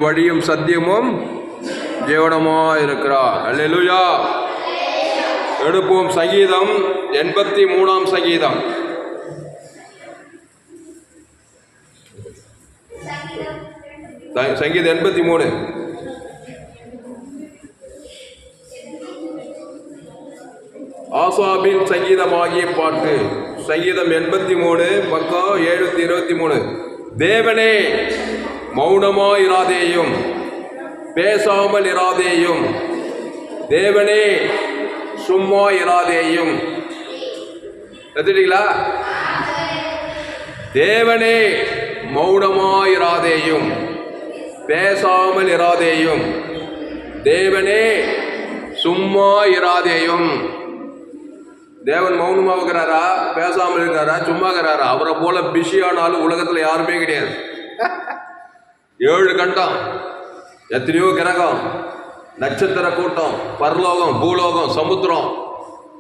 வழியும் சத்தியமும் ஜீவனமாய் இருக்கிறார். அல்லேலூயா. எடுப்போம் சங்கீதம் 83 சங்கீதம். சங்கீதம் 83. ஆசாபின் சங்கீதமாகிய பாட்டு. சங்கீதம் 83 பக்கம் 723. தேவனே மௌனமாயிராதேயும், பேசாமல் இராதேயும். தேவனே சும்மா இராதேயும். கத்துட்டீங்களா? தேவனே மௌனமாயிராதேயும், பேசாமல் இராதேயும். தேவனே சும்மா இராதேயும். தேவன் மௌனமாக இருக்கிறாரா, பேசாமல் இருக்கிறாரா, சும்மா இருக்கிறாரா? அவரை போல பிஸியானாலும் உலகத்தில் யாருமே கிடையாது. 7 கண்டம், எத்தனையோ கிரகம், நட்சத்திர கூட்டம், பரலோகம், பூலோகம், சமுத்திரம்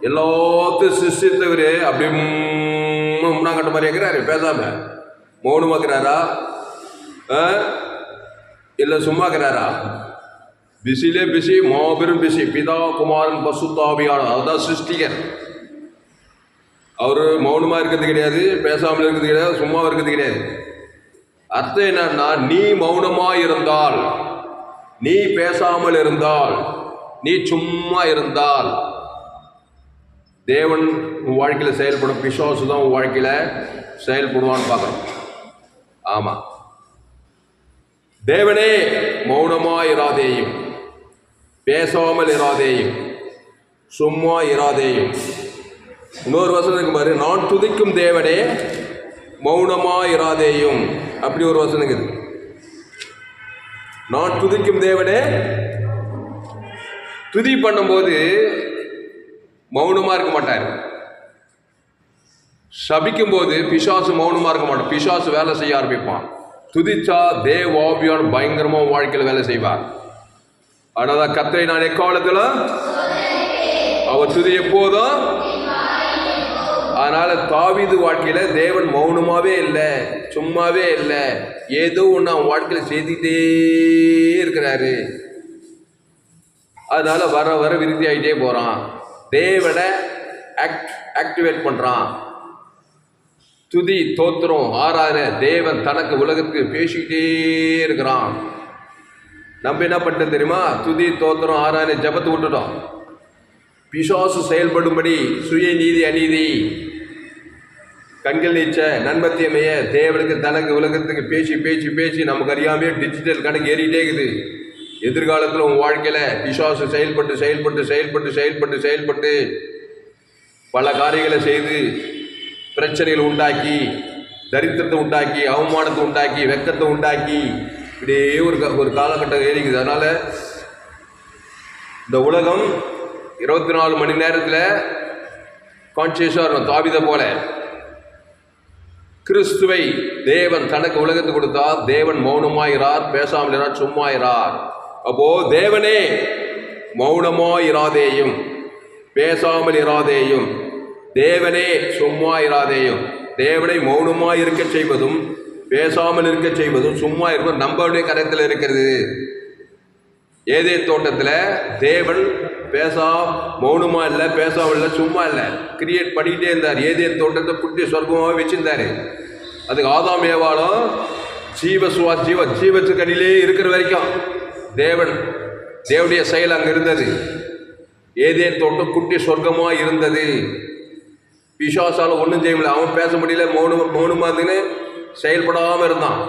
எல்லாத்தையும் சிருஷ்டித்தவரு அப்படி முன்னாங்கட்ட மாதிரி இருக்கிறாரு. பேசாம மௌனமாக இருக்கிறாரா இல்லை சும்மா இருக்கிறாரா? பிஸிலே பிஸி, மாபெரும் பிஸி. பிதா குமாரன் பசுத்தாவியானவர், அதுதான் சிருஷ்டிகர். அவர் மௌனமாக இருக்கிறது கிடையாது, பேசாமல் இருக்கிறது கிடையாது, சும்மா இருக்கிறது கிடையாது. அர்த்தம் என்னன்னா, நீ மௌனமாக இருந்தால், நீ பேசாமல் இருந்தால், நீ சும்மா இருந்தால் தேவன் உன் வாழ்க்கையில் செயல்படும். பிசாசு தான் உன் வாழ்க்கையில் செயல்படுவான்னு பார்க்குறோம். ஆமாம். தேவனே மௌனமாக இராதேயும், பேசாமல் இராதேயும், சும்மா இராதேயும். இன்னொரு வசனம் இருக்கு பாரு, நான் துதிக்கும் தேவனே மௌனமாக இராதேயும். அப்படி ஒரு வசனம் இருக்குது. நான் துதிக்கும் தேவனே. துதி பண்ணும்போது மௌனமா இருக்க மாட்டார். சபிக்கும் போது பிசாசு மௌனமா இருக்க மாட்டான். பிசாசு வேலை செய்ய ஆரம்பிப்பான். துதிச்சா தேவாபியான பயங்கரமா வாழ்க்கையில் வேலை செய்வார். ஆனால் கர்த்தரை நான் எக்காலத்தில் அவர் துதி எப்போதும். அதனால தாவீது வாழ்க்கையில தேவன் மௌனமாவே இல்லை, சும்மாவே இல்லை, ஏதோ ஒன்று அவன் வாழ்க்கையில் செய்துக்கிட்டே இருக்கிறாரு. அதனால வர வர விருத்தி ஆகிட்டே போறான். தேவனை ஆக்டிவேட் பண்றான். துதி, தோத்திரம், ஆராதனை தேவன் தனக்கு உலகத்துக்கு பேசிக்கிட்டே இருக்கிறான். நம்ம என்ன பண்ணிட்டோம் தெரியுமா? துதி, தோத்திரம், ஆராதனை ஜபத்தை விட்டுட்டோம். பிசாசு செயல்படும்படி சுய நீதி, அநீதி, கண்கள் நீச்ச, நன்மத்தியமைய தேவனுக்கு தனக்கு உலகத்துக்கு பேசி பேசி பேசி நமக்கு அறியாமே டிஜிட்டல் கணக்கு ஏறிட்டே இருக்குது. எதிர்காலத்தில் உன் வாழ்க்கையில் பிசாசு செயல்பட்டு செயல்பட்டு செயல்பட்டு செயல்பட்டு செயல்பட்டு பல காரியங்களை செய்து பிரச்சனைகளை உண்டாக்கி, தரித்திரத்தை உண்டாக்கி, அவமானத்தை உண்டாக்கி, வெக்கத்தை உண்டாக்கி, இப்படியே ஒரு காலகட்டம் ஏறிக்குது. அதனால் இந்த உலகம் 24 மணி நேரத்தில் கான்சியஸாக இருக்கும். தாவீதை போல கிறிஸ்துவை தேவன் தனக்கு உலகத்துக்கு கொடுத்தா தேவன் மௌனமாயிரார், பேசாமல் இரார், சும்மாயிரார். அப்போ தேவனே மௌனமாயிராதேயும், பேசாமல் இராதேயும். தேவனே சும்மா இராதேயும். தேவனை மௌனமாய் இருக்க செய்வதும், பேசாமல் இருக்க செய்வதும், சும்மா இருப்பதும் நம்மளுடைய கரத்தில் இருக்கிறது. ஏதேன் தோட்டத்தில் தேவன் மௌனமா இல்லை, பேசாமல் இல்லை, சும்மா இல்லை, கிரியேட் பண்ணிக்கிட்டே இருந்தார். ஏதேன் தோட்டத்தை புட்டி சொர்க்கமாகவே வச்சிருந்தாரு. அதுக்கு ஆதாம் ஏவாளும் ஜீவத்துக்கடியிலே இருக்கிற வரைக்கும் தேவனுடைய செயல் அங்கே இருந்தது. ஏதேன் தோட்டம் குட்டி சொர்க்கமாக இருந்தது. பிசாசால ஒன்றும் செய்ய முடியல. அவன் பேச முடியல, மௌனமா இருந்துன்னு செயல்படாமல் இருந்தான்.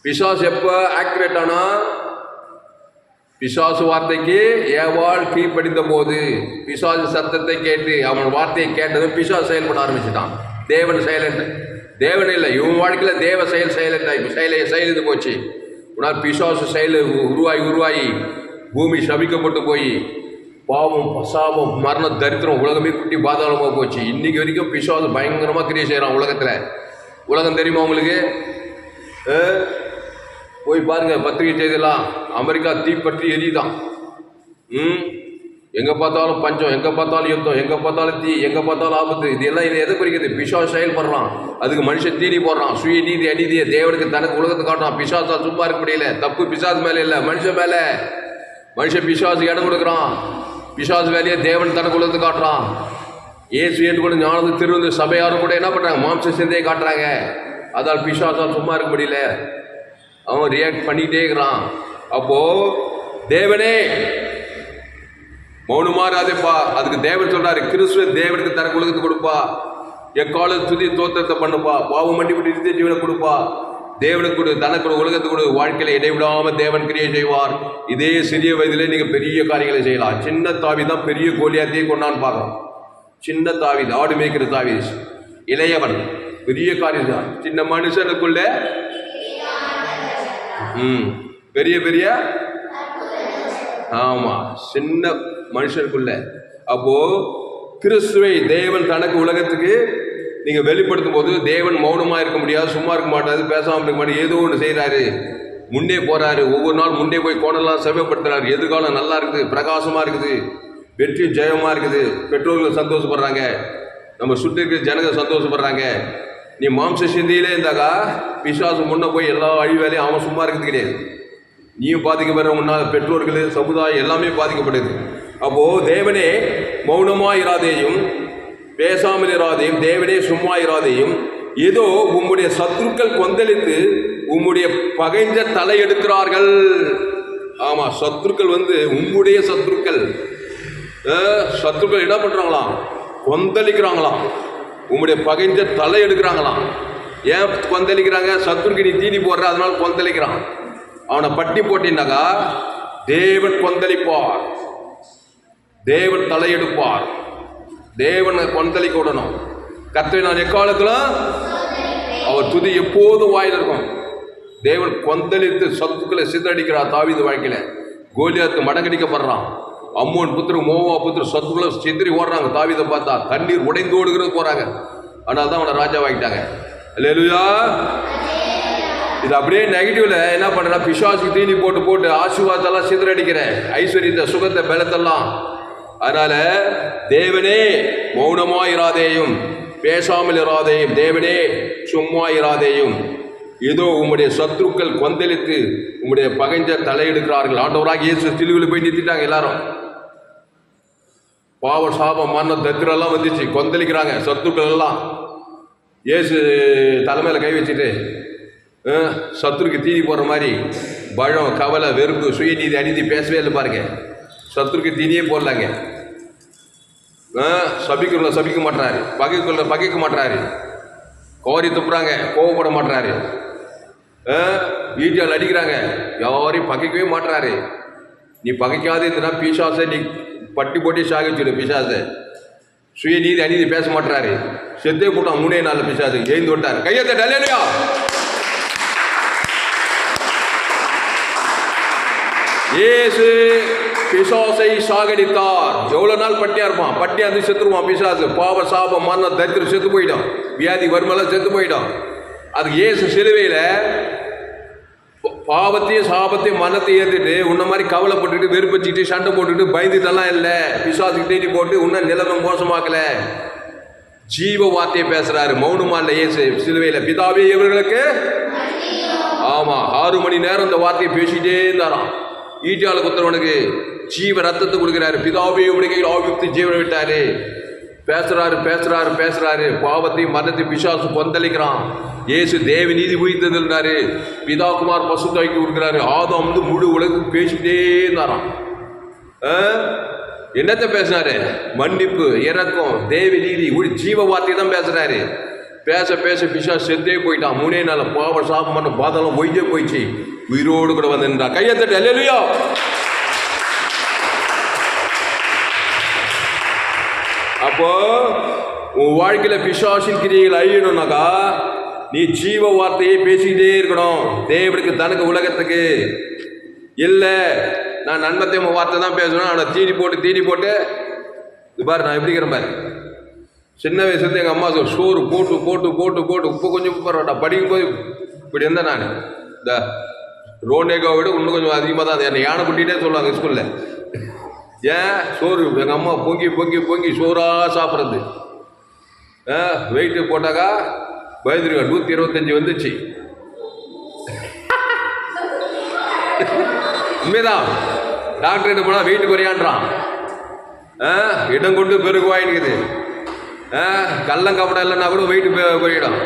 பிசாசு எப்போ ஆக்டிவேட் ஆனா? பிசாசு வார்த்தைக்கு ஏவாள் கீழ்ப்படிந்த போது, பிசாசு சத்தத்தை கேட்டு அவன் வார்த்தையை கேட்டதும் பிசாசு செயல்பட ஆரம்பிச்சுட்டான். தேவன் செயலன் தேவன் இல்லை, இவன் வாழ்க்கையில் தேவ செயலிந்து போச்சு. உன்னால் பிசாசு செயல் உருவாகி பூமி சபிக்கப்பட்டு போய் பாவம், சாபம், மரணம், தரித்திரம், உலகமே குட்டி பாதாளமாக போச்சு. இன்னைக்கு வரைக்கும் பிசாசு பயங்கரமாக கிரியை செய்கிறான் உலகத்தில். உலகம் தெரியுமா உங்களுக்கு? போய் பாருங்க, பத்திரிகை செய்திலாம். அமெரிக்கா தீப்பற்றி எரியுதான். எங்கே பார்த்தாலும் பஞ்சம், எங்கே பார்த்தாலும் யுத்தம், எங்கே பார்த்தாலும் தீ, எங்கே பார்த்தாலும் ஆபத்து. இது எதை குறிக்கிறது? பிசாசு செயல்படுறான். அதுக்கு மனுஷன் தீனி போடுறான். சுய நீதி அநீதியை தேவனுக்கு தனக்கு உலகத்தை காட்டுறான். பிசாசா சும்மா இருக்க முடியல. தப்பு பிசாசு மேலே இல்லை, மனுஷன் மேலே. மனுஷன் பிசாசு இடம் கொடுக்குறான். பிசாசு வேலையை தேவன் தனக்கு உலகத்தை காட்டுறான். ஏசு ஏற்றுக்கொண்டு ஞானத்து திருவந்து சபையாரும் கூட என்ன பண்ணுறாங்க? மாம்ச சிந்தையை காட்டுறாங்க. அதால் பிசாசால் சும்மா இருக்க முடியல. அவன் ரியாக்ட் பண்ணிகிட்டே இருக்கிறான். அப்போது தேவனே மௌனமாறாதேப்பா. அதுக்கு தேவன் சொல்றாரு, கிறிஸ்துவ தேவனுக்கு தனக்கு உலகத்தை கொடுப்பா. எக்கால துதி தோத்திரத்தை பண்ணுப்பா. பாவம் மன்னிப்பு நித்திய ஜீவனை கொடுப்பா. தேவனுக்கு கொடு, தனக்கு உலகத்தை கொடு. வாழ்க்கையில இடைவிடாம தேவன் கிரியை செய்வார். இதே சிறிய வயதிலே நீங்க பெரிய காரியங்களை செய்யலாம். சின்ன தாவி தான் பெரிய கோலியாத்தையே கொண்டான்னு பார்க்கலாம். சின்ன தாவி, ஆடு மேய்க்கிற தாவி, இளையவன், பெரிய காரியம் தான். சின்ன மனுஷனுக்குள்ள பெரிய பெரிய ஆமா சின்ன மனுஷனுக்குள்ள. அப்போ கிறிஸ்துவை தேவன் தனக்கு உலகத்துக்கு நீங்க வெளிப்படுத்தும் போது தேவன் மௌனமா இருக்க முடியாது, சும்மா இருக்க மாட்டாரு, பேசாம இருக்க மாட்டாரு. ஏதோ ஒன்று செய்யறாரு, முன்னே போறாரு. ஒவ்வொரு நாள் முன்னே போய் கோணலாம் செவ்வாய்ப்படுத்துறாரு. எதிர்காலம் நல்லா இருக்குது, பிரகாசமா இருக்குது, வெற்றி ஜெயமா இருக்குது. பெற்றோர்கள் சந்தோஷப்படுறாங்க, நம்ம சுற்றி இருக்கிற ஜனங்க சந்தோஷப்படுறாங்க. நீ மாம்ச சிந்தையிலே இருந்தாக்கா பிசாசு முன்ன போய் எல்லா அழிவேலையும் அவன் சும்மா இருக்கிறது கிடையாது. நீயும் பாதிக்கப்படுற முன்னால் பெற்றோர்கள், சமுதாயம் எல்லாமே பாதிக்கப்படுது. அப்போது தேவனே மௌனமாக இராதேயும், பேசாமல் இராதேயும், தேவனே சும்மா இராதேயும். ஏதோ உம்முடைய சத்துருக்கள் கொந்தளித்து உம்முடைய பகைஞ்ச தலை எடுக்கிறார்கள். ஆமாம், சத்துருக்கள் உம்முடைய சத்துருக்கள் என்ன பண்ணுறாங்களாம்? கொந்தளிக்கிறாங்களாம். உம்முடைய பகைஞ்ச தலை எடுக்கிறாங்களாம். ஏன் கொந்தளிக்கிறாங்க? சத்துருக்கு நீ தீனி போடுற, அதனால கொந்தளிக்கிறான். அவனை பட்டி போட்டினாக்கா தேவன் கொந்தளிப்பார், தேவன் தலையெடுப்பார், தேவனை கொந்தளிக்க விடணும். கர்த்தரை நான் எக்காலத்தில் அவர் துதி எப்போதும் வாயில் இருக்கும். தேவன் கொந்தளித்து சத்துக்களை சிதறடிக்கிறார். தாவீது வாழ்க்கையில கோலியாத்து மடங்கடிக்கப்படுறான். அம்மோன் புத்திர, மோவா புத்திர சத்துக்களை சிதறி ஓடுறாங்க. தாவீதை பார்த்தா தண்ணீர் உடைந்து ஓடுகிறது போறாங்க. அதனால தான் அவனை ராஜாவாகிட்டாங்க. அல்லேலூயா. இது அப்படியே நெகட்டிவ்ல என்ன பண்றா? பிசாசுக்கு தீனி போட்டு போட்டு ஆசீர்வாதத்தெல்லாம் சிதறடிக்கிற, ஐஸ்வர்யத்தை, சுகத்தை, பலத்தெல்லாம். அதனால தேவனே மௌனமா இராதேயும், பேசாமல் இராதேயும், தேவனே சும்மா இராதேயும். ஏதோ உம்முடைய சத்துருக்கள் கொந்தளித்து உம்முடைய பகைஞ்ச தலையெடுக்கிறார்கள். ஆண்டவராக இயேசு சிலுவையில் போய் நிறுத்திட்டாங்க. எல்லாரும் பாவ சாபம் மரணம் தத்திரெல்லாம் வந்துச்சு, கொந்தளிக்கிறாங்க சத்துருக்கள் எல்லாம். இயேசு தலைமையில கை வச்சுட்டு சத்துருக்கு தீனி போடுற மாதிரி பழம், கவலை, வெறுப்பு, சுயநீதி, அநீதி பேசவே இல்லை பாருங்க. சத்துருக்கு தீனியே போடலாங்க. சபிக்குள்ள சபிக்க மாட்டாரு, பகைக்குள்ள பகைக்க மாட்டாரு, கோரி துப்புறாங்க, கோவப்பட மாட்டாரு, வீட்டில் அடிக்கிறாங்க, யாரையும் பகைக்கவே மாட்டாரு. நீ பகைக்காத இருந்தா பிசாசை நீ பட்டி போட்டி சாகிச்சுடு. பிசாசை சுயநீதி அநீதி பேச மாட்டாரு. செத்தே போட்டான் 3 நாள் பிசாசு எழுந்து விட்டார். கையத்தை டல்லையா? இயேசு பிசாசை சாகடித்தார். எவ்வளவு நாள் பட்டியா இருப்பான்? பட்டியா இருந்து செத்துருவான் பிசாசு. பாவ சாபம் மரணம் தரித்திரம் செத்து போயிடும், வியாதி வறுமைலாம் செத்து போயிடும். அது இயேசு சிலுவையில பாவத்தையும் சாபத்தையும் மரணத்தையும் ஏற்றுட்டு உன்ன மாதிரி கவலைப்பட்டுட்டு வெறுப்பச்சிட்டு சண்டை போட்டுட்டு பயந்துட்டெல்லாம் இல்லை. பிசாசுக்கு தேடி போட்டு உன்ன நிலைமை மோசமாக்கல. ஜீவ வார்த்தையை பேசுறாரு. மௌனமா இல்லை இயேசு சிலுவையில. பிதாவே இவர்களுக்கு ஆமா 6 மணி நேரம் இந்த வார்த்தையை பேசிட்டே இருந்தாராம். ஈட்டியால குத்துறவனுக்கு ஜீவ ரத்தத்தை கொடுக்கிறாரு. பிதாவே உடைய கையில் ஆவித்து ஜீவனை விட்டாரு. பேசுறாரு பேசுறாரு பேசுறாரு. பாவத்தையும் மரணத்தையும் பிசாசு கொந்தளிக்கிறான். இயேசு தேவ நீதி உயிர்த்ததுன்றாரு. பிதா குமார் பசுத்தாய்க்கு கொடுக்குறாரு. ஆதாம் முழு உலகத்துக்கு பேசிட்டே இருந்தாராம். என்னத்தை பேசினாரு? மன்னிப்பு, இரக்கம், தேவ நீதி, ஜீவ வார்த்தை தான் பேசுறாரு. பேச பேச பிசாசு செத்தே போயிட்டான். 3 நாள் பாவ சாபம் பண்ண பாதெல்லாம் ஒய்ஞ்சே போயிடுச்சு. உயிரோடு கூட வந்திருந்தா. கையத்தட்டு அல்லேலூயா. அப்போ உன் வாழ்க்கையில பிசாசின் கிரியைகள் அழியணும்னாக்கா நீ ஜீவ வார்த்தையை பேசிக்கிட்டே இருக்கணும். தேவனுக்கு தனக்கு உலகத்துக்கு இல்லை. நான் நன்மத்தை வார்த்தை தான் பேசணும். ஆனால் தீனி போட்டு இது பாரு நான் எப்படி இருக்கிறேன் பாரு. சின்ன வயசுலேருந்து எங்கள் அம்மா சோறு போட்டு போட்டு போட்டு போட்டு உப்பு கொஞ்சம் உப்பு படிக்கும்போது இப்படி இருந்தேன். நான் இந்த ரோனேகாவை விட இன்னும் கொஞ்சம் அதிகமாக தான் என்னை யானை குட்டிகிட்டே சொல்லுவாங்க ஸ்கூலில். ஏன் சோறு எங்கள் அம்மா பொங்கி பொங்கி பொங்கி சோறாக சாப்பிட்றது. வெயிட்டு போட்டாக்கா பயந்துருங்க 125 வந்துச்சு. உண்மைதான். டாக்டர்கிட்ட போனால் வெயிட்டு குறையான்றான். இடம் கொண்டு பெருகுவாயின்னுக்குது. கள்ளங்கப்படம் இல்லைன்னா கூட வெயிட்டு குறையிடும்.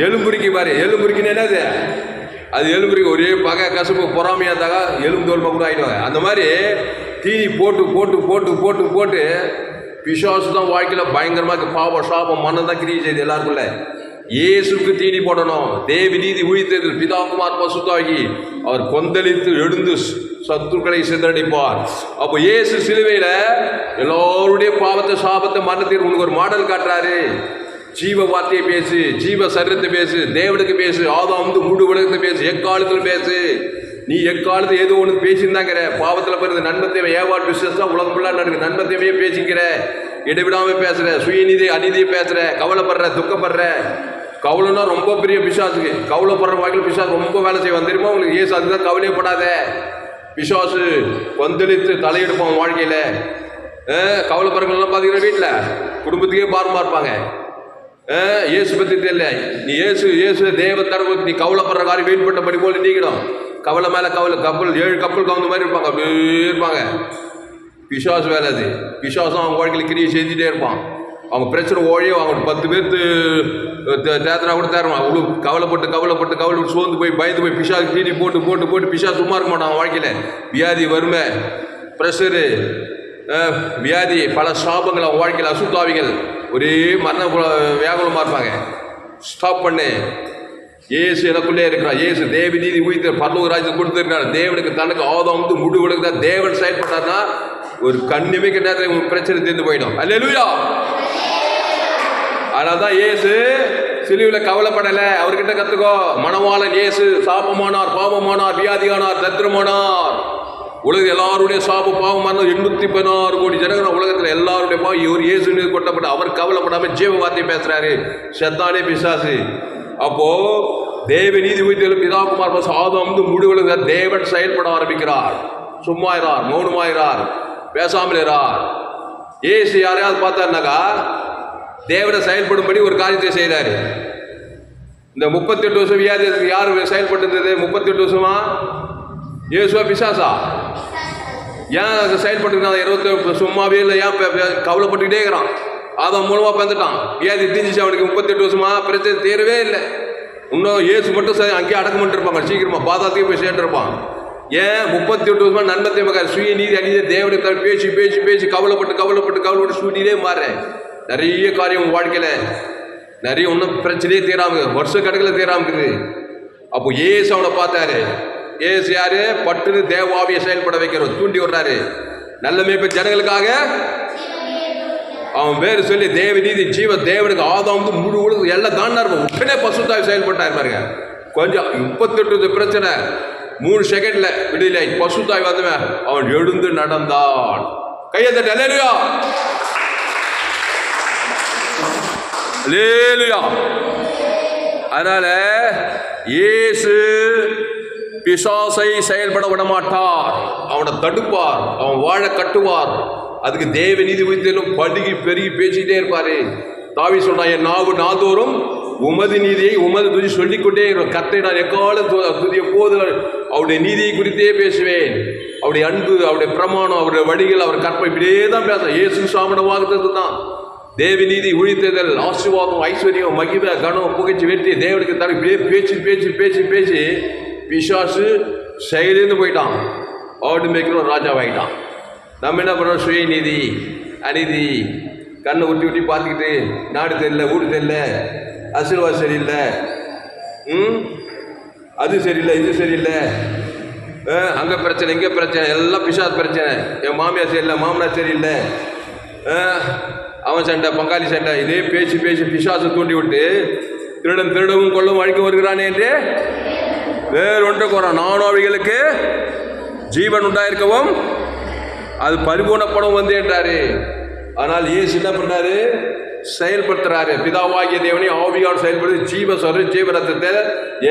எலும்புரிக்கி பாரு, எலும்புரிக்கின்னு என்னது அது? எலும்புரிக்கு ஒரே பகை கசப்பு பொறாமையாக இருந்தாக்கா எலும்பு தோல்மா கூட ஆகிடுவாங்க. அந்த மாதிரி தீனி போட்டு போட்டு போட்டு போட்டு போட்டு பிசாசு தான் வாழ்க்கையில் பயங்கரமாக பாவம் சாபம் மனம் தான் கிரியை செய்யுது எல்லாருக்குள்ள. இயேசுக்கு தீனி போடணும். தேவி நீதி உயிர்த்தது பிதாகுமார் பசுத்தாகி அவர் கொந்தளித்து எழுந்து சத்துருக்களை சிதறடிப்பார். அப்போ இயேசு சிலுவையில் எல்லோருடைய பாவத்தை சாபத்தை மரணத்தில் உனக்கு ஒரு மாடல் காட்டுறாரு. ஜீவ வார்த்தையை பேசு, ஜீவ சரீரத்தை பேசு, தேவனுக்கு பேசு, ஆதாம் முழு உலகத்தை பேசு, எக்காலத்தில் பேசு. நீ எக்காலத்து ஏதோ ஒன்று பேசியிருந்தாங்கிற பாவத்தில் பிறந்த நன்மத்தையை ஏவாள் பிசினஸ் தான் உலகம் ஃபுல்லாக நடக்கு. நன்மத்தையே பேசிக்கிற, இடைவிடாமல் பேசுகிற, சுயநீதி அநீதியை பேசுகிற, கவலைப்படுற, துக்கப்படுற. கவலைன்னா ரொம்ப பெரிய பிசாசுக்கு. கவலைப்படுற வாழ்க்கையில் பிசாசு ரொம்ப வேலை செய்வான் தெரியுமா உங்களுக்கு? ஏசு அதுதான் கவலையப்படாத. பிசாசு கொந்தளித்து தலையெடுப்பான் வாழ்க்கையில். கவலைப்படுறவங்களாம் பார்த்தீங்கன்னா வீட்டில் குடும்பத்துக்கே பாரமாக இருப்பாங்க. இயேசு பற்றி தெரியல. நீ இயேசு தேவ தரவுக்கு நீ கவலைப்படுற காரியம் வீண்பட்டபடி போல் நீக்கிடும். கவலை மேலே கவலை, கப்பல் 7 கப்பல் கவுந்த மாதிரி இருப்பாங்க. அப்படியே இருப்பாங்க. பிசாசு வேலை அது. பிசாசும் அவங்க வாழ்க்கையில் கிரியை செஞ்சுட்டே இருப்பான். அவங்க பிரச்சனை ஓழியோ அவங்க 10 பேர்த்து தேத்தனா கூட தேரணும். அவ்வளோ கவலைப்பட்டு கவலைப்பட்டு கவலைப்பட்டு சோர்ந்து போய் பயந்து போய் பிசாசு தீனி போட்டு போட்டு போட்டு பிசாசு சும்மா இருக்க மாட்டான். அவன் வாழ்க்கையில் வியாதி, வறுமை, ப்ரெஷரு, வியாதி, பல சாபங்கள் அவன் வாழ்க்கையில், அசுத்தாவிகள், ஒரே மரண வியாகுலமாக இருப்பாங்க. ஸ்டாப் பண்ணு. இயேசு எனக்குள்ளே இருக்கிறார். இயேசு தேவி நீதி உயிர்த்த பரலோக ராஜ்யத்தை கொடுத்துருக்காரு. தேவனுக்கு தனக்கு ஆதாம் முடி உலக தான் தேவன் செயல்பட்டார்னா ஒரு கண்ணிமைக்கு நேரத்தில் உங்களுக்கு பிரச்சனை தீர்ந்து போயிடும். அல்லேலூயா. அதனால தான் இயேசு சிலுவையில் கவலைப்படலை. அவர்கிட்ட கற்றுக்கோ. மணவாளன் இயேசு சாபமானார், பாவமானார், வியாதியானார், தத்திரமானார். உலகத்தில் எல்லாருடைய சாப பாவமான 816 கோடி ஜனங்கள் உலகத்தில் எல்லாருடைய பாவம் இவர் இயேசு கொட்டப்பட்ட. அவர் கவலைப்படாமல் ஜீவ வார்த்தை பேசுறாரு. செத்தானே பிசாசு. அப்போ தேவ நீதி உயிர்த்தெழு பிதாகுமார் ஆதாம் முடிவுல தேவன் செயல்பட ஆரம்பிக்கிறார். சும்மாயிரார், மௌனமாயிரார், பேசாமல் இரார். ஏசு யாரையாவது பார்த்தாருனாக்கா தேவனை செயல்படும்படி ஒரு காரியத்தை செய்கிறாரு. இந்த 38 வருஷம் வியாதி யார் செயல்பட்டு 38 வருஷமா? இயேசுவா பிசாசா? ஏன் செயல்பட்டு 20 சும்மாவே இல்லை. ஏன் கவலைப்பட்டுக்கிட்டே இருக்கிறான்? ஆதாம் மூலமாக பிறந்துட்டான். வியாதி தீஞ்சிச்சு அவனுக்கு. 38 வருஷமா பிரச்சனை தீரவே இல்லை. இன்னும் இயேசு மட்டும் அங்கேயே அடக்கம் பண்ணிருப்பாங்க. சீக்கிரமாக பாதாத்தையும் போய் சேர்ந்துருப்பான். ஏன் 38 வருஷமா நன்மத்தை மகன் சுய நீதி அநீதி தேவனை பேசி பேசி பேசி கவலைப்பட்டு கவலைப்பட்டு கவலைப்பட்டு சூட்டிலே மாறுறேன். நிறைய காரியம் வாழ்க்கையில் நிறைய ஒன்றும் பிரச்சனையே தீராமுங்க. வருஷ கணக்கில் தீராமுக்குது. அப்போ ஏசு அவனை பார்த்தாரு. ஏசு யாரு? பட்டுன்னு தேவாவியை செயல்பட வைக்கிறோம், தூண்டி விடுறாரு. நல்ல மேய்ப்பு ஜனங்களுக்காக அவன் பேர் சொல்லி தேவ நீதி ஜீவ தேவனுக்கு ஆதாம் முழு உலகம் எல்லாம் தாண்டா இருக்கும். உடனே பசுத்தாய் செயல்பட்டாரு பாருங்க. கொஞ்சம் 38 பிரச்சனை 3 செகண்ட்ல விடுதலை. பசுத்தாய் வந்தவன் அவன் எழுந்து நடந்தான். கையை தட்டு. அல்லேலூயா, அல்லேலூயா. அதனால இயேசு பிசாசை செயல்பட விட மாட்டார். அவனை தடுப்பார், அவன் வாழ கட்டுவார். அதுக்கு தேவ நீதி உயிர்த்தெழும் படுகி பெருகி பேசிக்கிட்டே இருப்பாரு. தாவீது சொல்றான், என் நாவு நாள்தோறும் உமது நீதியை உமது துதி சொல்லிக்கொண்டே இருக்கிறோம். கர்த்தரை நான் எக்காலம் துதிய போது அவருடைய நீதியை குறித்தே பேசுவேன். அவருடைய அன்பு, அவருடைய பிரமாணம், அவருடைய வழிகள், அவர் கற்பை இப்படியே தான் பேசுறேன். இயேசு சாமன வாக்குத்தது தான் தேவி நீதி உயிர்த்தெழுதல், ஆசீர்வாதம், ஐஸ்வர்யம், மகிமை, கனம், புகழ்ச்சி, வெற்றி தேவனுக்கு தர இப்படியே பேச்சு பேச்சு பேச்சு பேசி பிசாசு செயலிருந்து போயிட்டான். ஆடு மேய்க்கிற ராஜாவாயிட்டான். நம்ம என்ன பண்ணுறோம்? சுய நீதி அநீதி கண்ணை ஒட்டி ஒட்டி பார்த்துக்கிட்டு நாடு தெரியல, ஊடு தெரியல, ஆசீர்வாதம் சரியில்லை, அது சரியில்லை, இது சரியில்லை, அங்கே பிரச்சனை, இங்கே பிரச்சனை, எல்லாம் பிசாசு பிரச்சனை. என் மாமியார் சரியில்லை, மாமனார் சரியில்லை, அவன் சண்டை, பங்காளி சண்டை, இதே பேசி பேசி பிசாசு தூண்டி விட்டு திருடன் திருடவும் கொள்ளவும் அழிக்க வருகிறானே என்று வேறொன்று கூறான். நானும் அவைகளுக்கு ஜீவன் உண்டாயிருக்கவும் அது பரிபூர்ணப்படும் வந்து என்றாரு. ஆனால் இயேசு என்ன பண்ணாரு? செயல்படுத்துறாரு. பிதாவாகிய தேவனை ஆவியால் செயல்படுத்தி ஜீவ சொல்ற ஜீவரத்தை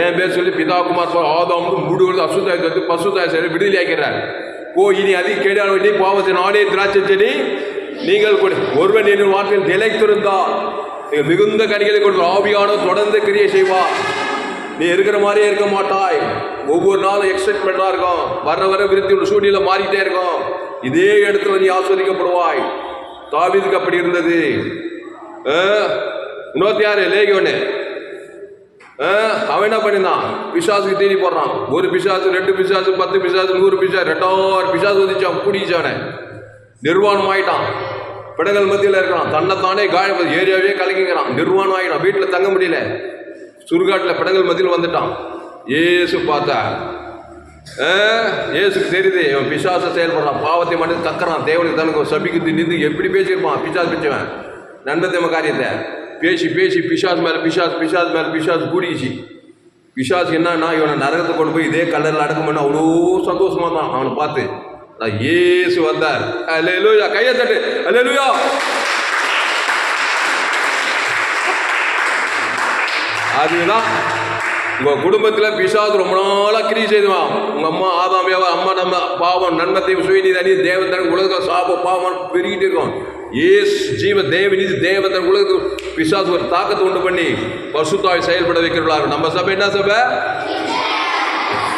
என் பேர் சொல்லி பிதாகுமார் ஆதாம் முழு அசுத்தாயத்தை பசுத்தாய செயல் விடுதலை ஆக்கிறார். ஓ இனி அதிக கேடான வேண்டி பாவத்தின் ஆடே திராட்சை செடி நீங்கள் ஒருவன் என் வார்த்தையில் நிலைத்திருந்தால் நீங்கள் மிகுந்த கனிகளை கொண்டு ஆவியானோ தொடர்ந்து கிரியை செய்வார். நீ இருக்கிற மாதிரியே இருக்க மாட்டாய். ஒவ்வொரு நாளும் எக்ஸைட்மெண்டா இருக்கும். வர விருத்தி உள்ள சூழ்நிலை மாறிக்கிட்டே இருக்கும். இதே இடத்துல நீ ஆஸ்வதிக்கப்படுவாய். தாவீதுக்கு அப்படி இருந்தது. இன்னொருத்த யாரு? லேகியோனு. அவன் என்ன பண்ணிருந்தான்? பிசாசுக்கு தேடி போடுறான். ஒரு பிசாசு, 2 பிசாசு, 10 பிசாசு, 100 பிசாசு, 2000 பிசாசு வந்துச்சான். குடிச்சானே நிர்வாணம் ஆயிட்டான். பிடங்கள் மத்தியில் இருக்கிறான். தன்னைத்தானே காயம், ஏரியாவே கலங்கிக்கிறான். நிர்வாணம் ஆகிட்டான். வீட்டில் தங்க முடியல. சுடுகாட்டில் பிடங்கள் மத்தியில் வந்துட்டான். ஏசு பார்த்தா ஏசுக்கு தெரியுது இவன் பிசாசை செயல்படுறான். பாவத்தை மட்டும் கக்கறான். தேவனுக்கு தனக்கு சபிக்கு நின்று எப்படி பேசியிருப்பான் பிசாசு பிச்சவன். நண்பத்தேம காரியத்தை பேசி பேசி பிசாசு மேலே பிசாசு கூடிச்சு. பிசாசு என்னன்னா இவனை நரகத்தை கொண்டு போய் இதே கல்லறில் அடக்கம் பண்ண அவ்வளோ சந்தோஷமா தான் அவனை பார்த்து. இயேசு வந்தார். அல்லேலூயா. கையை தட்டு. அல்லேலூயா. அதுதான் உங்க குடும்பத்தில் பிசாசு ரொம்ப நாளாக கிரி செய்துவான். உங்க அம்மா ஆதாமியாவா அம்மா நம்ம பாவம் நன்மத்தையும் சுயநீதி தேவத்தன் உலகத்தில் சாப பாவம் பெருகிட்டு இருக்கும். ஏசு ஜீவ தேவநீதி தேவத்தன் உலகத்துக்கு பிசாசு ஒரு தாக்கத்தை உண்டு பண்ணி பசுத்தாய் செயல்பட வைக்கிறார்கள். நம்ம சபை என்ன சபை?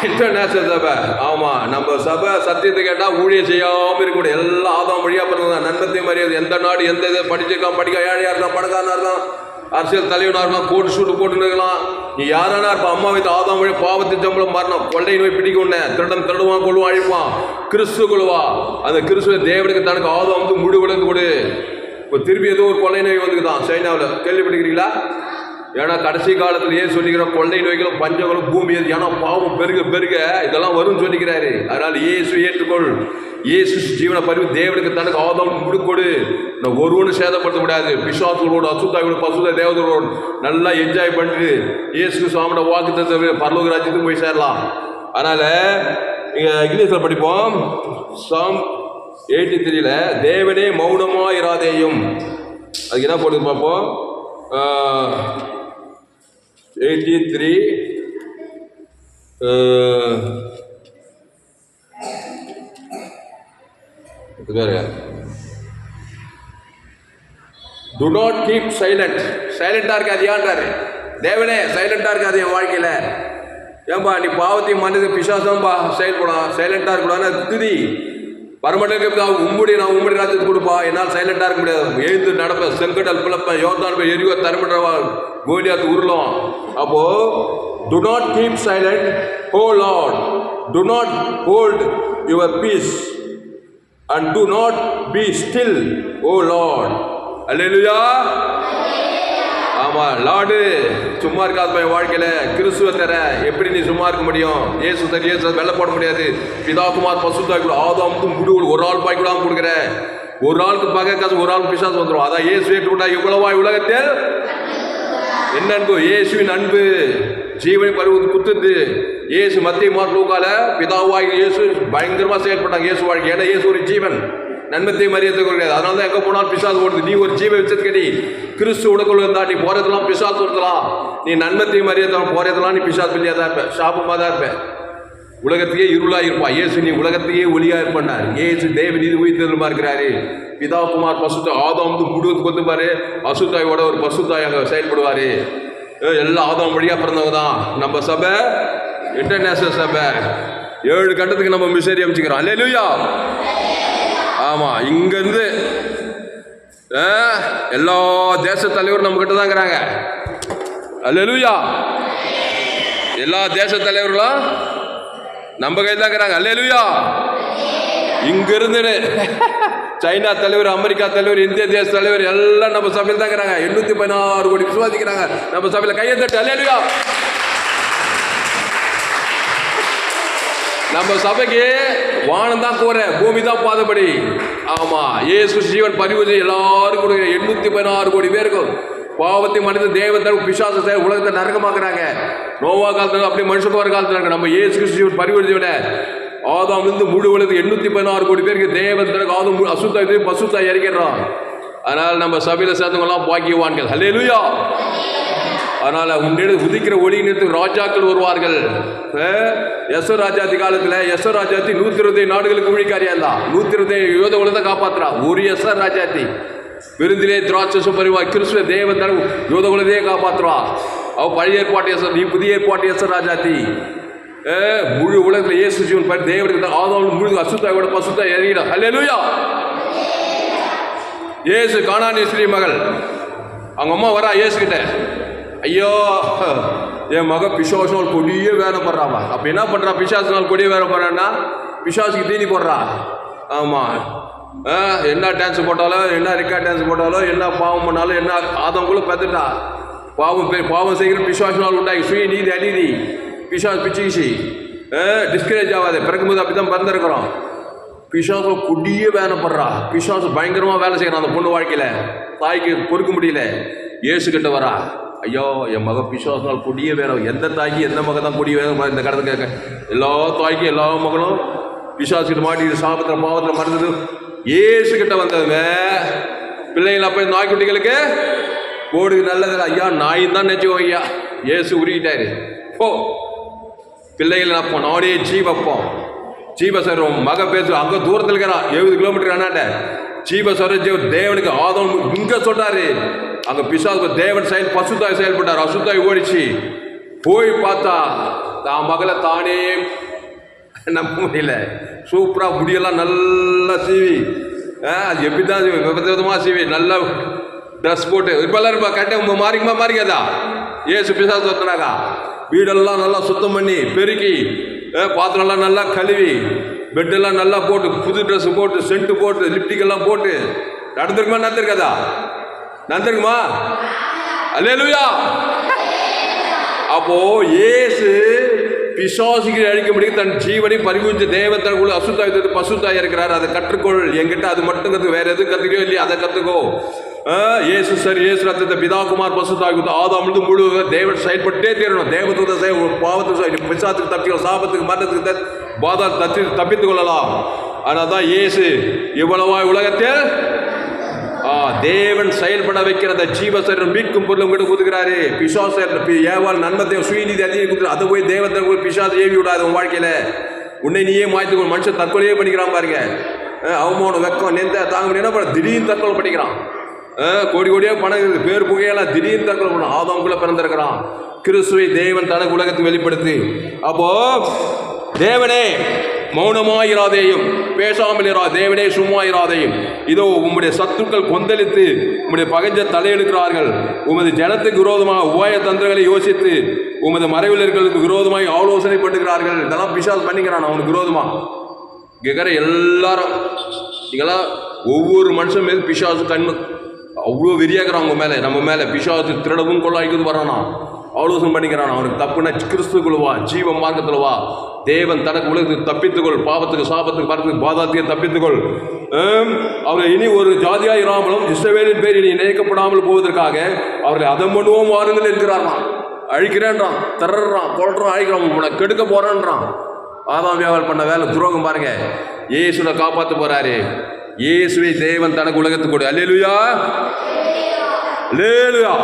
இன்டர்நேஷனல் சபை. ஆமா, நம்ம சபை சத்தியத்தை கேட்டா ஊழியம் செய்யாம இருக்கக்கூடிய எல்லாம் ஆதாம் வழியா பிறந்தா நன்மத்தையும் மரியாதை. எந்த நாடு எந்த இதை படிச்சிருக்கான், படிக்க ஏழையா இருக்கான், பணக்காரனா இருக்கான், அரசியல் தலைவனா இருக்கலாம், கோட்டு சூட்டு போட்டுன்னு இருக்கலாம், நீ யாரானா இருப்பான். அம்மா வைத்து ஆதாம் வழி பாவத்தின் சம்பளம் மாறணும். கொள்ளை நோய் பிடிக்க உடனே திருடன் திருடுவான், கொள்ளுவான், அழிப்பான். கிறிஸ்து கொள்வா. அந்த கிறிஸ்துவ தேவனுக்கு தனக்கு ஆதாம் வந்து முடி விழுந்து கொடு. இப்போ திருப்பி ஏதோ ஒரு கொள்ளை நோய் வந்துக்குதான் சைனாவில். கேள்விப்பட்டிருக்கிறீங்களா? ஏன்னா கடைசி காலத்தில் ஏன் சொல்லிக்கிறோம்? கொள்ளை நோய்களும் பஞ்சங்களும் பூமி. ஏன்னா பாவம் பெருக பெருக இதெல்லாம் வரும்னு சொல்லிக்கிறாரு. அதனால் இயேசு ஏற்றுக்கொள். இயேசு ஜீவன பரிவு தேவனுக்கு தனக்கு ஆதாம் முடுக்கொடு. ஒருவனும் சேதப்படுத்த முடியாது. பிசாசுகளோடு அசுத்தாவோட பசுத தேவதோடு நல்லா என்ஜாய் பண்ணிட்டு இயேசு சுவாமியோட வாக்குத்தத்தத்தை பரலோக ராஜ்யத்துக்கு போய் சேரலாம். அதனால் இங்கிலீஷில் படிப்போம். சாம் 83 தேவனே மௌனமா இராதேயும். அதுக்கு என்ன போடுது பார்ப்போம். 83 Do not keep silent. சைலண்டா இருக்காது. ஏன்றாரு? தேவனே சைலண்டா இருக்காது என் வாழ்க்கையில. ஏன்பா நீ பாவத்தையும் மனித பிசாசம்பா செயல்படும். சைலண்டா இருக்கக்கூடாது. துதி பரமண்டலுக்கு உம்முடைய நான் உம்முடைய ராஜ்யத்துக்கு கொடுப்பா. என்னால் சைலண்டா இருக்க முடியாது. எழுந்து நடப்பேன், செங்கடல் பிளப்பேன், யோர்தான் போய் எரிவ தரமிடுறவா, கோலியாத்து உருளும். அப்போ do not keep silent, oh Lord, do not hold your peace and do not be still, oh Lord. அல்லேலூயா. ஆமா, லார்டு சும்மா இருக்காது என் வாழ்க்கையில. கிறிஸ்துவ தர எப்படி நீ சும்மா இருக்க முடியும்? இயேசு தர இயேசு வெள்ள போட முடியாது. பிதா குமார் பசுத்தாய் கூட ஆதாமுக்கும் குடு ஒரு ஆள் பாய் கூட கொடுக்குற. ஒரு ஆளுக்கு பகை காசு, ஒரு ஆளுக்கு பிசாசு வந்துடும். அதான் இயேசு ஏற்றுக்கொண்டா இவ்வளவாய் உலகத்தில் என்ன அன்பு? இயேசுவின் அன்பு ஜீவனை பருவது குத்துது. இயேசு மத்திய மார்க் லூக்கால பிதாவாய் இயேசு பயங்கரமா செயல்பட்டாங்க இயேசு வாழ்க்கை. ஏன்னா இயேசு ஒரு ஜீவன், நன்மத்தை மரியாதை கிடையாது. அதனால தான் எங்க போனாலும் பிசாசு ஓடுது. நீ ஒரு ஜீவ வச்சதுக்கடி கிறிஸ்து உடக்குள்ள இருந்தா நீ போறதெல்லாம் பிசாசு இருக்கலாம். நீ நன்மத்தை மரியாதை போறதெல்லாம் நீ பிசாசு இல்லையா தான் இருப்ப, சாபமா தான் இருப்ப, உலகத்தையே இருளா இருப்பா. இயேசு நீ உலகத்தையே ஒளியா இருப்பார். இயேசு தேவ நீதி உயிர்த்தெழுமா இருக்கிறாரு. பிதா குமார் பசுத்தாய் ஆதாம் வந்து முழுவதுக்கு வந்து பாரு. பசுத்தாயோட ஒரு பசுத்தாய் அங்க செயல்படுவாரு. எல்லாம் ஆதாம் வழியா பிறந்தவங்க தான். நம்ம சபை இன்டர்நேஷனல் சபை 7 கட்டத்துக்கு நம்ம மிஷனரி அமைச்சுக்கிறோம். அல்லேலூயா. ஆமா, இங்கிருந்து எல்லா தேச தலைவரும் நம்ம கிட்ட தான் இருக்கிறாங்க. அல்லேலூயா. எல்லா தேச தலைவர்களும் நம்ம கையில் தான் இருக்கிறாங்க. அல்லேலூயா. இங்கிருந்து சைனா தலைவர், அமெரிக்கா தலைவர், இந்திய தேச தலைவர் எல்லாம் நம்ம சபையில் தான் இருக்கிறாங்க. 816 கோடி விசுவாசிக்கிறாங்க நம்ம சபையில். கையை தட்டு. அல்லேலூயா. நம்ம சபைக்கு வானம் தான் கூற, பூமி தான் பாதபடி. ஆமா, இயேசு ஜீவன் பரிவு எல்லாருக்கும் கொடுக்குற. 816 கோடி பேருக்கும் பாவத்தை மனித தேவத்தை பிசாசை உலகத்தை நரகமாக்குறாங்க. நோவா காலத்துல அப்படி மனுஷகுமார் காலத்துல நம்ம இயேசு ஜீவன் பரிவு ஜீவன ஆதாம் இருந்து முழு உலகத்துக்கு 816 கோடி பேருக்கு தேவன் ஆதம் அசுத்த பசுத்தாய் இறக்கிறான். அதனால நம்ம சபையில சேர்ந்தவங்கலாம் பாக்கியவான்கள். அல்லேலூயா. அதனால உன்னிடம் உதிக்கிற ஒளி நிறுத்தும் ராஜாக்கள் வருவார்கள். யசோ ராஜாத்தி காலத்துல யசோ ராஜாத்தி 120 நாடுகளுக்கு ஊழிக்காரியா இருந்தா. 120 யோத உலகத்தை காப்பாத்துறா. ஒரு யசோ ராஜாத்தி விருந்திலே திராட்சை பரிவா கிறிஸ்துவ தேவன் தர யோத உலகத்தையே காப்பாத்துறா. அவ பழைய ஏற்பாட்டு யசர், நீ புதிய ஏற்பாட்டு யசோ ராஜாத்தி. முழு உலகத்துல இயேசு ஜீவன் பாரு தேவனுக்கு ஆதாம் முழு அசுத்தாயோட பசுத்தா இறங்கிடா. அல்லேலூயா. இயேசு கானானிய ஸ்திரீ மகள், அவங்க அம்மா வரா இயேசு கிட்ட, ஐயோ என் மக பிசாசுனால் கொடியே வேலை போடுறாமா. அப்போ என்ன பண்ணுறா? பிசாசுனால் கொடியே வேலை போடுறான்னா பிசாசுக்கு தீனி போடுறா. ஆமாம், என்ன டான்ஸ் போட்டாலோ, என்ன ரெக்கார்ட் டான்ஸ் போட்டாலோ, என்ன பாவம் பண்ணாலும், என்ன ஆதவங்களும் பெற்றுட்டா. பாவம் செய்கிற பிசாசுனால் உண்டாகி சுய நீதி அநீதி பிசாசு பிச்சுக்கிச்சு. டிஸ்கரேஜ் ஆகாது. பிறக்கும்போது அப்படி தான் பிறந்திருக்கிறோம். பிசாசு கொடியே வேலை போடுறா. பிசாசு பயங்கரமாக வேலை செய்கிறான் அந்த பொண்ணு வாழ்க்கையில். தாய்க்கு பொறுக்க முடியல. இயேசு கிட்ட வரா, ஐயோ என் மக பிசாசுனால் கொடிய வேணும். எந்த தாய்க்கு எந்த மக தான் கொடிய வேணும் இந்த கடத்தை கேட்க? எல்லா தாய்க்கும் எல்லா மகளும் பிசாசுக்கிட்ட மாட்டி சாபத்தில் பாவத்தில் மறந்தது. இயேசு கிட்ட வந்ததுங்க பிள்ளைகள் அப்போ நாய்க்குட்டிகளுக்கு போடு நல்லது. ஐயா நாயின் தான் நினைச்சுவோம். ஐயா இயேசு உருகிட்டாரு. போ பிள்ளைகள் அப்போ நானே ஜீவப்போம் ஜீவசரம் மக பேசு. அங்கே தூரத்தில் இருக்கிறான் 70 கிலோமீட்டர் அண்ணாண்ட ஜீவசர தேவனுக்கு ஆதம் இங்க சொல்றாரு. அங்க பிசாசு தேவன் பசுத்தாய் செயல்பட்டார். அசுத்தாய் ஓடிச்சு. போய் பார்த்தா தான் மகளை தானே நம்ப முடியல. சூப்பரா முடியெல்லாம் நல்லா சீவி, அது எப்படிதான் விதவிதமா சீவி நல்லா ட்ரெஸ் போட்டு இப்பெல்லாம் கரெக்டாக மாறிக்காதா. ஏசு பிசாசு வத்துனாக்கா வீடெல்லாம் நல்லா சுத்தம் பண்ணி பெருக்கி பாத்திரம்லாம் நல்லா கழுவி பெட்டெல்லாம் நல்லா போட்டு புது ட்ரெஸ் போட்டு சென்ட்டு போட்டு லிப்டிக்கெல்லாம் போட்டு நடந்திருக்குமா? நடந்திருக்காதா? நடந்திருக்குமா? அல்லேலூயா. அப்போ இயேசு பிசாசுக்கு அழிக்க முடியும் தன் ஜீவனை பறிமுஞ்ச தேவன் தனக்குள்ள அசுத்தாய் பசுத்தாய் இருக்கிறார். அதை கற்றுக்கொள். என்கிட்ட அது மட்டும் கற்றுக்க, வேற எதுவும் கற்றுக்கோ இல்லையா? அதை கற்றுக்கோ. இயேசு சரி இயேசு ரத்தத்தை பிதாகுமார் பசுத்தாய் ஆதாம் முழு தேவன் செயல்பட்டே தீரணும். தேவத்துக்கு பாவத்துக்கு பிசாத்துக்கு தப்பிக்கணும், சாபத்துக்கு மரணத்துக்கு பாதாள தப்பித்துக் கொள்ளலாம். ஆனால் தான் இயேசு இவ்வளவாய் உலகத்தில் தேவன் செயல்பட வைக்கிற அந்த ஜீவசரம் மீட்கும் பொருள் உங்கள்கிட்ட கொடுக்குறாரு. பிசாச ஏவாள் நன்மத்தை சுயநீதி அதிகம் கொடுத்துரு. அதை போய் தேவத்தை பிசாசை ஏவி விடாது. உன் வாழ்க்கையில உன்னை நீயே மாய்த்து மனுஷன் தற்கொலையே பண்ணிக்கிறான் பாருங்க. அவமானம் வெக்கம் நெந்த தாங்க முடியும் பண்ண திடீர்னு தற்கொலை பண்ணிக்கிறான். கோடி கோடியாக பணம் இருக்குது, பேர் புகையெல்லாம் திடீர்னு தற்கொலை பண்ண ஆதாமுக்குள்ள பிறந்திருக்கிறான். கிறிஸ்துவை தேவன் தனக்கு உலகத்தை வெளிப்படுத்தி அப்போ தேவனே மௌனமாயிராதேயும் பேசாமல் இரா, தேவனே சும்மாயிராதேயும். இதோ உம்முடைய சத்துக்கள் கொந்தளித்து உம்முடைய பகைஞ்ச தலையெடுக்கிறார்கள். உமது ஜனத்துக்கு விரோதமாக உபாய தந்திரங்களை யோசித்து உமது மறைவிலர்களுக்கு விரோதமாக ஆலோசனை பண்ணுகிறார்கள். இதெல்லாம் பிசாசு பண்ணிக்கிறான் அவனுக்கு விரோதமா. கேட்குற எல்லாரும் நீங்களாம் ஒவ்வொரு மனுஷன் மீது பிசாசு கண்ணு அவ்வளோ வெறியாக்குறான் அவங்க மேலே, நம்ம மேலே. பிசாசு திருடவும் கொள்ளாய்க்குது வரானா, ஆலோசனை பண்ணிக்கிறான். அவனுக்கு தப்புனா கிறிஸ்துக்குள்ள வா, ஜீவ மார்க்கத்தில் வா. தேவன் தனக்கு உலகத்துக்கு தப்பித்துக்கொள், பாவத்துக்கு சாபத்துக்கு பறத்துக்கு பாதாத்துக்கு தப்பித்துக்கொள். அவரை இனி ஒரு ஜாதியாக இராமலும் இஸ்ரவேலின் பேர் இனி நினைக்கப்படாமல் போவதற்காக அவர்களை அதம் பண்ணுவோம் வாருங்கள் என்கிறாராம். அழிக்கிறேன்றான், தர்றான், கொள்றான், அழிக்கிறான், உன்னை கெடுக்க போறான்றான். ஆதாம் வியாபாரம் பண்ண வேலை துரோகம் பாருங்க. இயேசுவை காப்பாற்ற போறாரு. இயேசுவை தேவன் தனக்கு உலகத்துக்கு கொடு. அல்லேலூயா, அல்லேலூயா.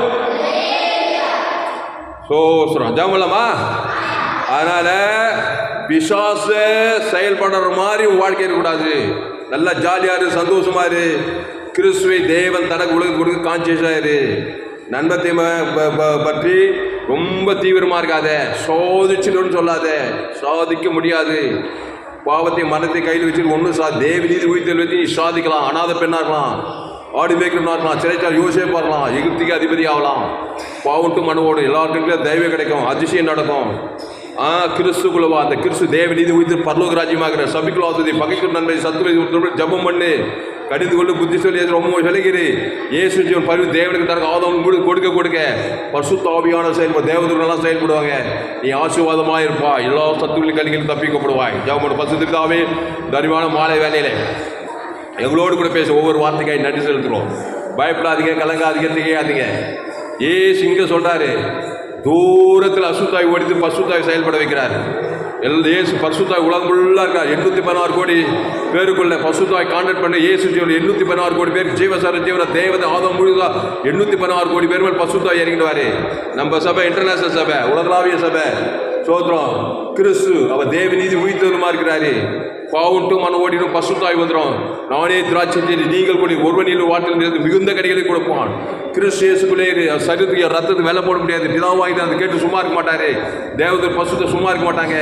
சோஸ்ரம் ஜாமலமா. அதனால பிசாச செயல்படுற மாதிரி வாழ்க்கை இருக்கக்கூடாது. நல்லா ஜாலியா இரு, சந்தோஷமா இரு. கிறிஸ்துவை தேவன் தனக்கு உலகத்துக்கு கொடுக்க கான்சியஸா இரு. நன்மத்தை பற்றி ரொம்ப தீவிரமா இருக்காத. சோதிச்சுன்னு சொல்லாத, சாதிக்க முடியாது. பாவத்தை மரணத்தை கையில் வச்சுட்டு ஒன்றும் தேவ நீதி உயிர்த்தல் வச்சு நீ சாதிக்கலாம். அநாத பெண்ணா இருக்கலாம், ஆடு மேய்க்கிறனா இருக்கலாம், சிறைச்சால் யோசிப்பா இருக்கலாம், எகிப்துக்கு அதிபதி ஆகலாம். பாவட்டும் மனுவோடு எல்லாருக்கும் தெய்வம் கிடைக்கும், அதிசயம் நடக்கும். கிறிஸ்துக்குள்ளவா, அந்த கிறிஸ்து தேவ நீதி உயிர்த்து பரலோக ராஜ்யமாகிற சபிக்குள் ஆசுதி பகைக்கும் நன்மை சத்துரை ஜபம் பண்ணு, கடிந்து கொண்டு புத்தி சொல்லி ரொம்ப விலகிரு. இயேசு ஜீவன் பரிவு தேவனுக்கு தனக்கு ஆதம் கொடுக்க பரிசுத்த ஆவியான செயல்படும் தேவதூரெல்லாம் செயல்படுவாங்க. நீ ஆசீர்வாதமாக இருப்பா, எல்லா சத்துக்களின் கல்விகளும் தப்பிக்கப்படுவாய். ஜபம் பசுத்தாவே தரிமான மாலை வேலையில எங்களோடு கூட பேச ஒவ்வொரு வார்த்தைக்காய் நன்றி செலுத்துகிறோம். பயப்படாதீங்க, கலங்காதீங்க, திகையாதீங்க. ஏசு இங்கே சொல்றாரு, தூரத்தில் அசுத்தாய் ஓடித்து பசுத்தாய் செயல்பட வைக்கிறார். இயேசு பரிசுத்தாய் உலகம் ஃபுல்லாக இருக்கார். 816 கோடி பேருக்குள்ள பரிசுத்தாய் கான்டாக்ட் பண்ணி இயேசு ஜீவன் 816 கோடி பேர் ஜீவசார ஜீவன தேவதை ஆதம் முழுதா 816 கோடி பேர் மேல் பரிசுத்தாய் இறங்கிடுவாரு. நம்ம சபை இன்டர்நேஷனல் சபை, உலகளாவிய சபை. சோத்திரம். கிறிஸ்து அவர் தேவ நீதி உயிர்த்தவருமா இருக்கிறாரு. பாவுண்டும் மன ஓடிடும் பசுத்தாய் வந்துடும். நானே திராட்சை செடி நீங்கள் கொடி ஒருவனில் வாட்டில் மிகுந்த கடைகளை கொடுப்பான். கிறிஸ்து இயேசுக்குள்ளே சரீரத்துக்கு ரத்தத்துக்கு வெலை போட முடியாது. பிதாவாகிட்டு அதை கேட்டு சும்மா இருக்க மாட்டாரு. தேவதர் பசுத்தை சும்மா இருக்க மாட்டாங்க.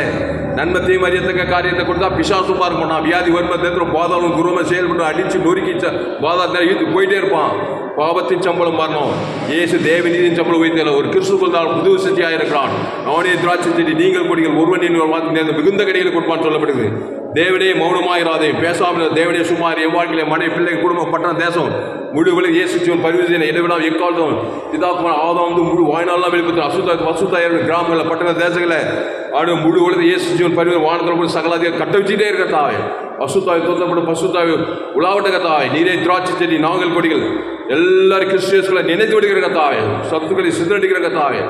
நன்மை தீமை அறியத்தக்க காரியத்தை கொடுத்தா பிசா சும்மா இருக்க மாட்டான். வியாதி வரும்போது பாதாளம் குருமை செயல்பட்டு அடிச்சு நொறுக்கி பாதாளத்தை இழுத்து போயிட்டே இருப்பான். பாவத்தின் சம்பளம் வரணும். இயேசு தேவநீதியின் சம்பளம் வைத்தல ஒரு கிறிஸ்துக்குள் புது சக்தியாக இருக்கிறான். நானே திராட்சை செடி நீங்கள் கொடிகள் ஒருவனின் மிகுந்த கடைகளை கொடுப்பான்னு சொல்லப்படுது. தேவனே மௌனமாயிராதே, பேசாமல் தேவனே சுமார் என் வாழ்க்கையில மனை பிள்ளை குடும்பம் பட்டணம் தேசம் முழுவதும் இயேசு ஜீவன் பரிவர்த்தனை இடைவிடாம எக்காலத்தும் இதாக்குமான ஆதாம் வெளிப்படுத்தும் வெளிப்படுத்தும் அசுத்தாய் கிராமங்களில் பட்டண தேசங்களை ஆடு முழு உலக இயேசு ஜீவன் பரிவர்த்தனை வானத்தில் சகலாதியாக கட்ட வச்சுட்டே இருக்கத்தாவே. பசுத்தாய் தோற்றப்படும் பசுத்தாய் உலாவட்ட கத்தாவே. நீரே திராட்சை செடி நாங்கள் கொடிகள் எல்லாரும் கிறிஸ்டியன்ஸ்களை நினைத்து விடுகிற கத்தாவே. சத்துக்களை சிதறடிக்கிற கத்தாவே.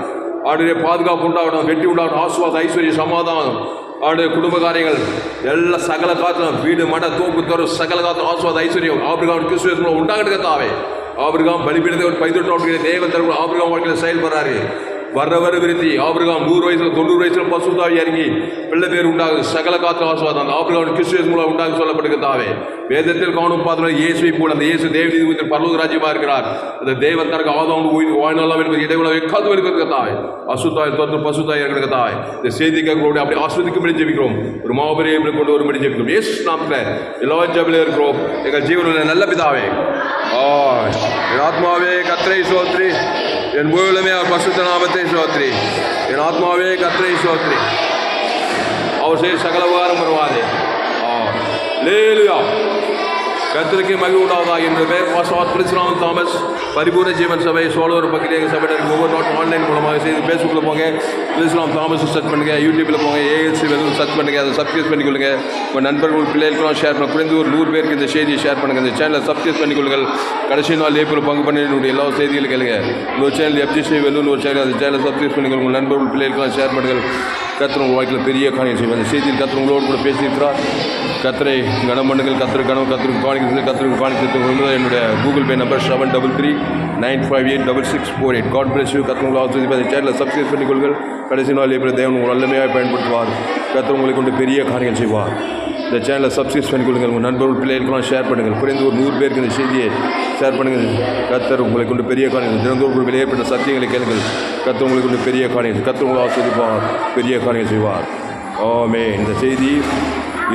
ஆடுடைய பாதுகாப்பு உண்டாகணும், வெற்றி உண்டாகணும், ஆசுவாத ஐஸ்வர்ய சமாதானம் ஆடு குடும்ப காரியங்கள் எல்லா சகல காத்திரம் வீடு மட தோப்பு தோறு சகல காத்திரம் ஆசுவாத ஐஸ்வர்யம் ஆபிரகாம் கிறிஸ்துவ உண்டாகிட்டு கத்தாவே. ஆபிரகாம் பலிபீடத்தை ஒரு 18 தேவன் தரப்பு ஆபிரகாம் வாழ்க்கையில் செயல்படுறாரு. வர விருத்தி ஆபிரகாம் 100 வயசுல 90 வயசுல பசுத்தாவி இறங்கி பிள்ளை பேர் உண்டாகுது. சகல காத்திர ஆசுவாதம் அந்த ஆபிரகாம் கிறிஸ்துவ மூலம் உண்டாக சொல்லப்படுகிறதாவே. வேதத்தில் காணும் பார்த்தோம் இயேசுவை போல அந்த இயேசு தேவ பரலோக ராஜ்யமா இருக்கிறார். அந்த தேவன் தனக்கு ஆதாம் வாழ்நாளாம் என்பது இடைவெளி எக்காது இருக்கிறதாவே. அசுத்தாய் தோற்று பசுத்தாய் இருக்கிறதாவே. இந்த செய்திக்காக அப்படி ஆஸ்வதிக்கும்படி ஜெபிக்கிறோம். ஒரு மாபெரிய கொண்டு வரும்படி ஜெபிக்கிறோம். இயேசு நாமத்தில் எல்லா ஜெபில இருக்கிறோம். எங்கள் ஜீவனில் நல்ல பிதாவே. என் ஆத்மாவே கர்த்தரை ஸ்தோத்திரி, என் முழுமே அவர் பரிசுத்த நாமத்தை ஸ்தோத்திரி. என் ஆத்மாவே கர்த்தரை ஸ்தோத்திரி, அவர் செய்ய சகல உபகாரம் வருவாதே. கர்த்தருக்கு மகிழ்வு உண்டாவதாக என்ற பேர் பாஸ்டர் பிரின்ஸ்ராம் தாமஸ் பரிபூர்ண ஜீவன் சபை சோழர் பக்கத்தில் சபையினருக்கு ஒவ்வொரு நாட்டும் ஆன்லைன் மூலமாக செய்து ஃபேஸ்புக்கில் போங்க, பிரின்ஸ்ராம் தாமஸ் சர்ச் பண்ணுங்க, யூடியூப்பில் போங்க, ஏஎல்சி வெல்லும் சர்ச் பண்ணுங்கள், அதை சப்ஸ்கிரைப் பண்ணிக்கொள்ளுங்க. உங்கள் நண்பர்கள் பிள்ளைகளுக்கெல்லாம் ஷேர் பண்ண குறைந்து ஒரு 100 பேருக்கு இந்த செய்தியை ஷேர் பண்ணுங்கள். இந்த சேனலை சப்ஸ்கிரைப் பண்ணிக்கொள்ளுங்கள். கடைசி நாள் ஏப்ரல் பங்கு பண்ணி என்னுடைய எல்லா செய்திகளும் கேளுங்க. இன்னொரு சேனல் எஃப்ஜிசி வெல்லும் ஒரு சேனல், அந்த சேனலை சப்ஸ்கிரைப் பண்ணிக்கொள்ளுங்கள். உங்கள் நண்பர்கள் பிள்ளைகளுக்கெல்லாம் ஷேர் பண்ணுங்கள். கர்த்தர் உங்கள் வாழ்க்கையில் பெரிய காரியம் செய்வார். அந்த செய்தியில் கர்த்தர் உங்களோடு கூட பேசியிருக்கிறார். கர்த்தரை கனம் பண்ணுங்கள். கர்த்தருக்கு கனவு, கர்த்தருக்கு காணிக்கிறது, கர்த்தருக்கு காணிக்கிறது. என்னுடைய Google pay number 7339586648. God bless you. கர்த்தர் உங்களை ஆசிர்வதிப்பார். இந்த சேனலை சப்ஸ்கிரைப் பண்ணிக்கொள்ளுங்கள். கடைசி நாள் எப்படி தேவன் உங்கள் வல்லமையாக பயன்படுத்துவார். கர்த்தர் உங்களை கொண்டு பெரிய காரியங்கள் செய்வார். இந்த சேனலை சப்ஸ்கிரைப் பண்ணிக்கொள்ளுங்கள். உங்கள் நண்பர்கள் பிள்ளைகளுக்கெல்லாம் ஷேர் பண்ணுங்கள். குறைந்து ஒரு 100 பேருக்கு இந்த செய்தியை ஷேர் பண்ணுங்கள். கர்த்தர் உங்களை கொண்டு பெரிய காரியங்கள் தினந்தோறும் வெளியேற்பட்ட சத்தியங்களை கேளுங்கள். கர்த்தர் உங்களை கொண்டு பெரிய காரியங்கள், கர்த்தர் உங்களை ஆசிர்வதிப்பார், பெரிய காரியங்கள் செய்வார். ஆமென். இந்த செய்தி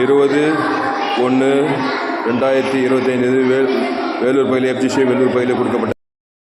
20/1/2025 வேலூர் பகுதியில் எஃப்ஜிசி வேலூர் பகுதியில் கொடுக்கப்பட்ட